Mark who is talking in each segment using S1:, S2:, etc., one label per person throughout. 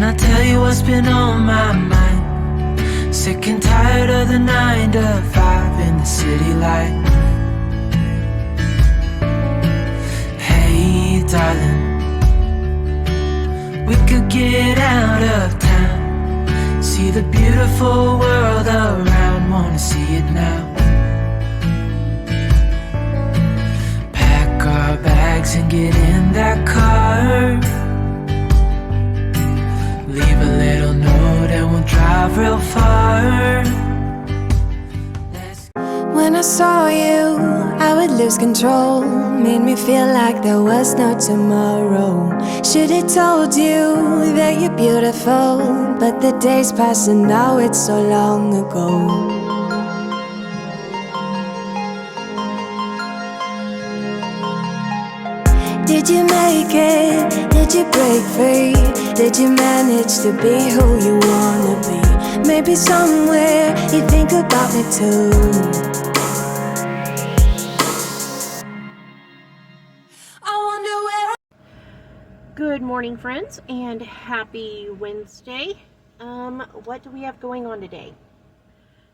S1: I tell you what's been on my mind? Sick and tired of the 9 to 5 in the city light. Hey darling, we could get out of town, see the beautiful world around, wanna see it now. Pack our bags and get in that car, leave a little note and we'll drive real far.
S2: When I saw you, I would lose control. Made me feel like there was no tomorrow. Should've told you that you're beautiful, but the days pass and now it's so long ago. Did you make it? Did you break free? Did you manage to be who you wanna be? Maybe somewhere you think about me too.
S3: Good morning, friends, and happy Wednesday. What do we have going on today?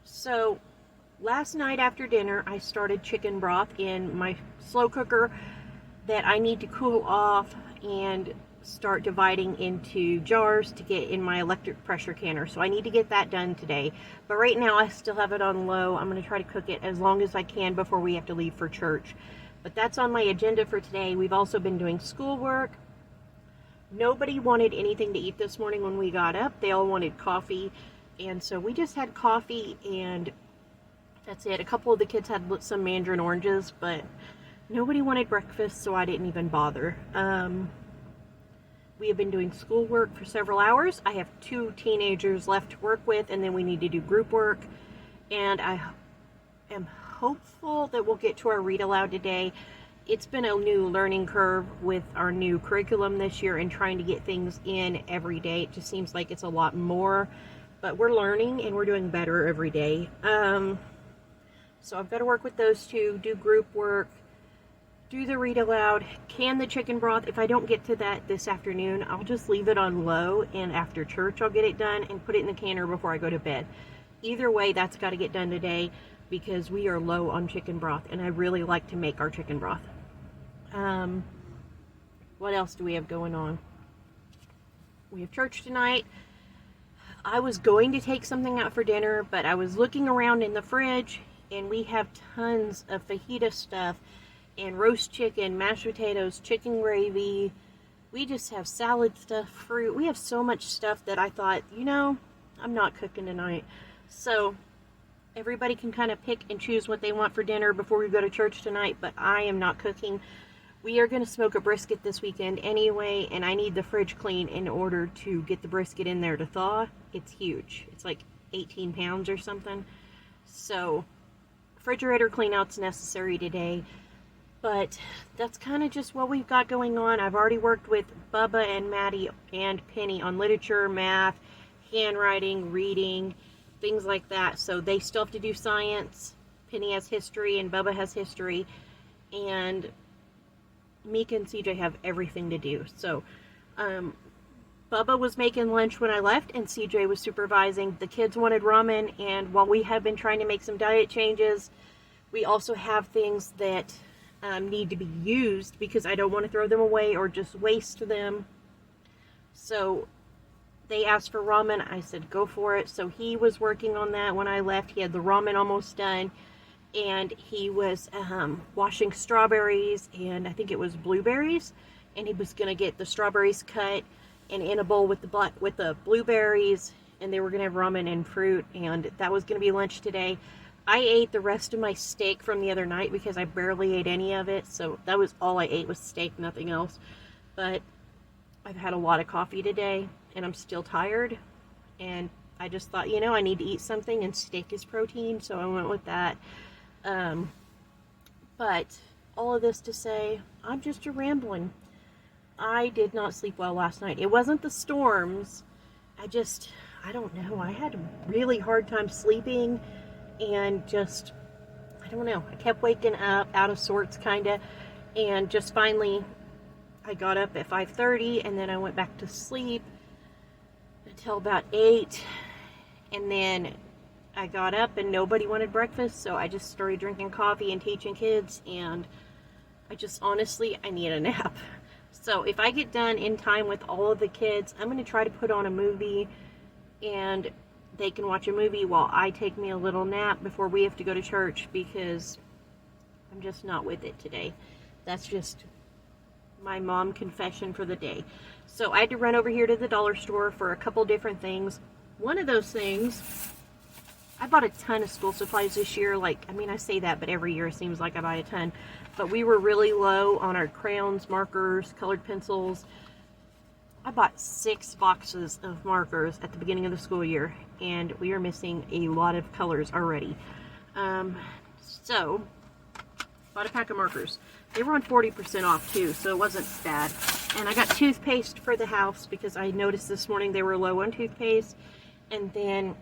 S3: So, last night after dinner, I started chicken broth in my slow cooker that I need to cool off and start dividing into jars to get in my electric pressure canner. So I need to get that done today. But right now, I still have it on low. I'm going to try to cook it as long as I can before we have to leave for church. But that's on my agenda for today. We've also been doing schoolwork. Nobody wanted anything to eat this morning when we got up. They all wanted coffee. And so we just had coffee and that's it. A couple of the kids had some mandarin oranges, but nobody wanted breakfast, so I didn't even bother. We have been doing schoolwork for several hours. I have 2 teenagers left to work with, and then we need to do group work. And I am hopeful that we'll get to our read aloud today. It's been a new learning curve with our new curriculum this year and trying to get things in every day. It just seems like it's a lot more, but we're learning and we're doing better every day. So I've got to work with those 2, do group work, do the read aloud, can the chicken broth. If I don't get to that this afternoon, I'll just leave it on low, and after church I'll get it done and put it in the canner before I go to bed. Either way, that's got to get done today because we are low on chicken broth and I really like to make our chicken broth. What else do we have going on? We have church tonight. I was going to take something out for dinner, but I was looking around in the fridge and we have tons of fajita stuff and roast chicken, mashed potatoes, chicken gravy. We just have salad stuff, fruit. We have so much stuff that I thought, I'm not cooking tonight. So everybody can kind of pick and choose what they want for dinner before we go to church tonight, but I am not cooking. We are going to smoke a brisket this weekend anyway, and I need the fridge clean in order to get the brisket in there to thaw. It's huge. It's like 18 pounds or something. So refrigerator clean out's necessary today. But that's kind of just what we've got going on. I've already worked with Bubba and Maddie and Penny on literature, math, handwriting, reading, things like that. So they still have to do science. Penny has history and Bubba has history. And Mika and CJ have everything to do. So Bubba was making lunch when I left and CJ was supervising. The kids wanted ramen, and while we have been trying to make some diet changes, we also have things that need to be used because I don't want to throw them away or just waste them. So they asked for ramen. I said go for it. So he was working on that when I left. He had the ramen almost done, and he was washing strawberries and I think it was blueberries, and he was gonna get the strawberries cut and in a bowl with the blueberries, and they were gonna have ramen and fruit, and that was gonna be lunch today. I ate the rest of my steak from the other night because I barely ate any of it, so that was all I ate was steak, nothing else. But I've had a lot of coffee today and I'm still tired, and I just thought, I need to eat something, and steak is protein, so I went with that. But all of this to say, I'm just a rambling. I did not sleep well last night. It wasn't the storms. I don't know. I had a really hard time sleeping, and I don't know. I kept waking up out of sorts, kind of, and just finally I got up at 5:30, and then I went back to sleep. until about 8, and then I got up and nobody wanted breakfast, so I just started drinking coffee and teaching kids, and I need a nap. So if I get done in time with all of the kids, I'm going to try to put on a movie, and they can watch a movie while I take me a little nap before we have to go to church, because I'm just not with it today. That's just my mom confession for the day. So I had to run over here to the dollar store for a couple different things. One of those things, I bought a ton of school supplies this year. I say that, but every year it seems like I buy a ton. But we were really low on our crayons, markers, colored pencils. I bought 6 boxes of markers at the beginning of the school year, and we are missing a lot of colors already. So, bought a pack of markers. They were on 40% off too, so it wasn't bad. And I got toothpaste for the house because I noticed this morning they were low on toothpaste. And then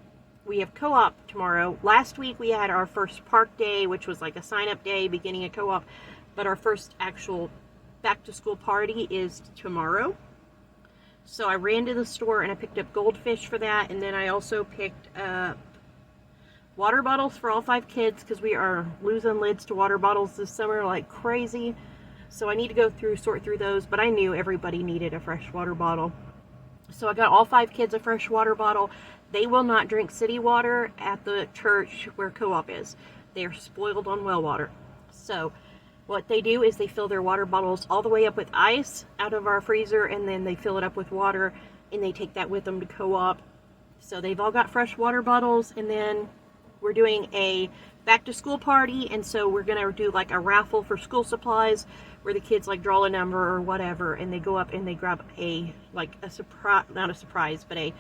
S3: we have co-op tomorrow. Last week we had our first park day, which was like a sign-up day, beginning of co-op. But our first actual back-to-school party is tomorrow. So I ran to the store and I picked up goldfish for that. And then I also picked up water bottles for all 5 kids, because we are losing lids to water bottles this summer like crazy. So I need to go sort through those, but I knew everybody needed a fresh water bottle. So I got all 5 kids a fresh water bottle. They will not drink city water at the church where co-op is. They are spoiled on well water. So what they do is they fill their water bottles all the way up with ice out of our freezer, and then they fill it up with water, and they take that with them to co-op. So they've all got fresh water bottles, and then we're doing a back to school party, and so we're going to do like a raffle for school supplies where the kids like draw a number or whatever, and they go up and they grab a surprise, not a surprise, but a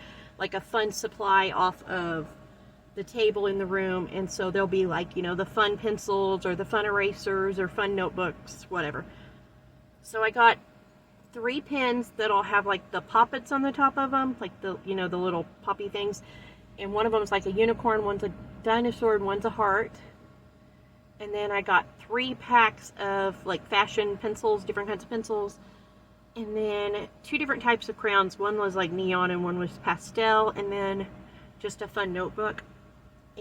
S3: fun supply off of the table in the room. And so there'll be the fun pencils or the fun erasers or fun notebooks, whatever. So I got 3 pens that'll have like the poppets on the top of them, like the little poppy things. And one of them is like a unicorn, one's a dinosaur, and one's a heart. And then I got 3 packs of like fashion pencils, different kinds of pencils. And then 2 different types of crayons. One was like neon and one was pastel. And then just a fun notebook.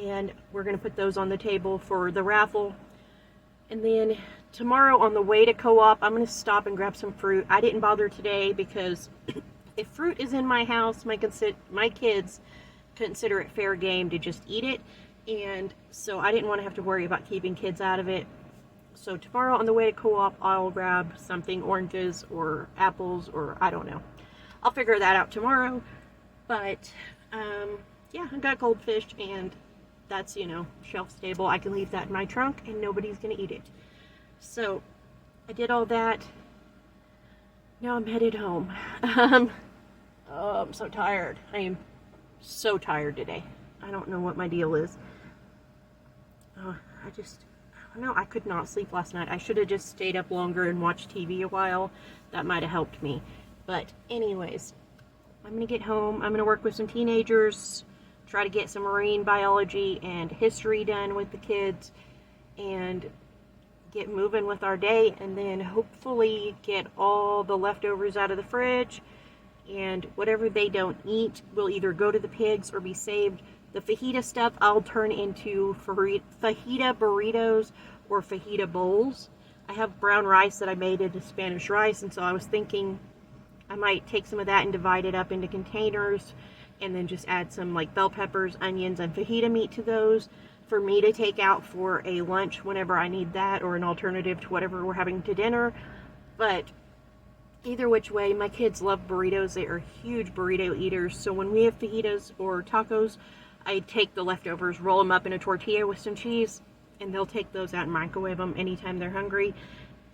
S3: And we're going to put those on the table for the raffle. And then tomorrow on the way to co-op, I'm going to stop and grab some fruit. I didn't bother today because if fruit is in my house, my kids consider it fair game to just eat it, and so I didn't want to have to worry about keeping kids out of it. So tomorrow on the way to co-op, I'll grab something, oranges or apples, or I don't know. I'll figure that out tomorrow. But yeah, I got goldfish, and that's shelf stable. I can leave that in my trunk and nobody's gonna eat it. So I did all that. Now I'm headed home. Oh, I'm so tired. I am so tired today. I don't know what my deal is. I don't know. I could not sleep last night. I should have just stayed up longer and watched TV a while. That might have helped me. But anyways, I'm going to get home. I'm going to work with some teenagers, try to get some marine biology and history done with the kids, and get moving with our day, and then hopefully get all the leftovers out of the fridge. And whatever they don't eat will either go to the pigs or be saved. The fajita stuff I'll turn into fajita burritos or fajita bowls. I have brown rice that I made into Spanish rice, and so I was thinking I might take some of that and divide it up into containers, and then just add some like bell peppers, onions, and fajita meat to those for me to take out for a lunch whenever I need that, or an alternative to whatever we're having to dinner. But either which way, my kids love burritos. They are huge burrito eaters. So when we have fajitas or tacos, I take the leftovers, roll them up in a tortilla with some cheese, and they'll take those out and microwave them anytime they're hungry.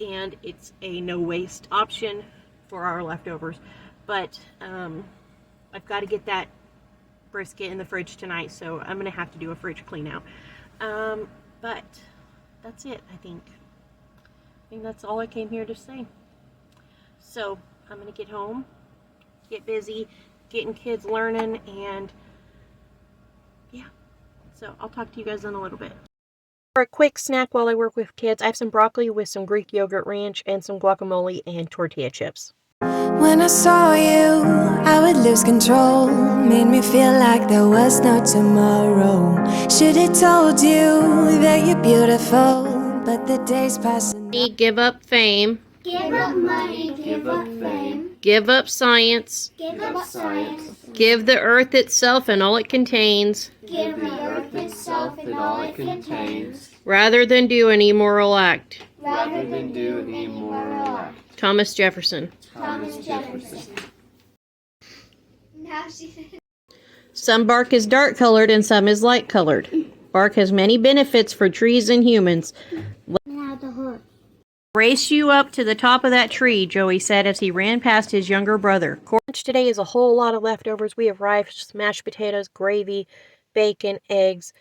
S3: And it's a no waste option for our leftovers. But I've got to get that brisket in the fridge tonight, so I'm going to have to do a fridge clean out. But that's it, I think. That's all I came here to say. So I'm going to get home, get busy, getting kids learning, and yeah. So I'll talk to you guys in a little bit. For a quick snack while I work with kids, I have some broccoli with some Greek yogurt ranch and some guacamole and tortilla chips.
S2: When I saw you, I would lose control. Made me feel like there was no tomorrow. Should've told you that you're beautiful, but the days passing.
S3: Give up fame.
S4: Give up money, give up fame,
S3: Give up science.
S4: give up science,
S3: Give the earth itself and all it contains,
S4: give the earth itself and all it contains,
S3: rather than do an immoral act.
S4: rather than do an immoral act.
S3: Thomas Jefferson.
S4: Thomas Jefferson.
S3: Some bark is dark colored and some is light colored. Bark has many benefits for trees and humans.
S4: Now the horse.
S3: Race you up to the top of that tree, Joey said as he ran past his younger brother. Lunch today is a whole lot of leftovers. We have rice, mashed potatoes, gravy, bacon, eggs,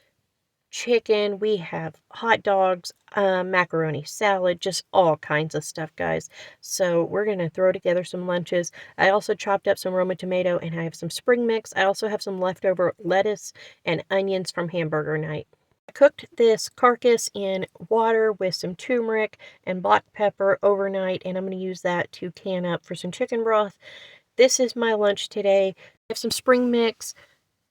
S3: chicken. We have hot dogs, macaroni salad, just all kinds of stuff, guys. So we're going to throw together some lunches. I also chopped up some Roma tomato and I have some spring mix. I also have some leftover lettuce and onions from hamburger night. I cooked this carcass in water with some turmeric and black pepper overnight, and I'm going to use that to can up for some chicken broth. This is my lunch today. I have some spring mix,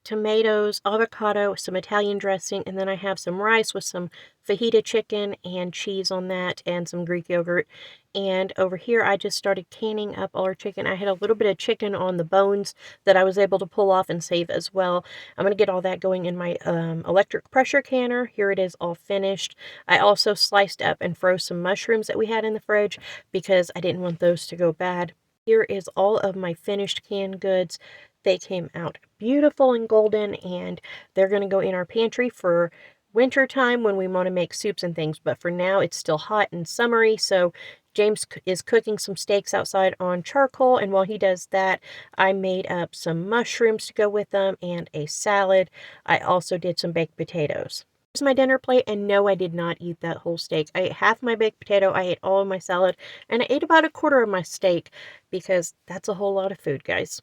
S3: tomatoes, avocado, some Italian dressing, and then I have some rice with some fajita chicken and cheese on that and some Greek yogurt. And over here I just started canning up all our chicken. I had a little bit of chicken on the bones that I was able to pull off and save as well. I'm going to get all that going in my electric pressure canner. Here it is all finished. I also sliced up and froze some mushrooms that we had in the fridge because I didn't want those to go bad. Here is all of my finished canned goods. They came out beautiful and golden, and they're going to go in our pantry for winter time when we want to make soups and things. But for now, it's still hot and summery, so James is cooking some steaks outside on charcoal, and while he does that, I made up some mushrooms to go with them and a salad. I also did some baked potatoes. Here's my dinner plate, and no, I did not eat that whole steak. I ate half my baked potato, I ate all of my salad, and I ate about a quarter of my steak because that's a whole lot of food, guys.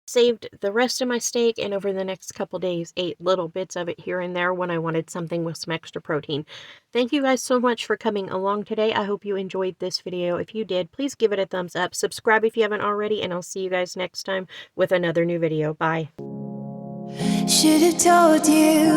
S3: Saved the rest of my steak, and over the next couple days ate little bits of it here and there when I wanted something with some extra protein. Thank you guys so much for coming along today. I hope you enjoyed this video. If you did, please give it a thumbs up. Subscribe if you haven't already, and I'll see you guys next time with another new video. Bye.
S2: Should've told you.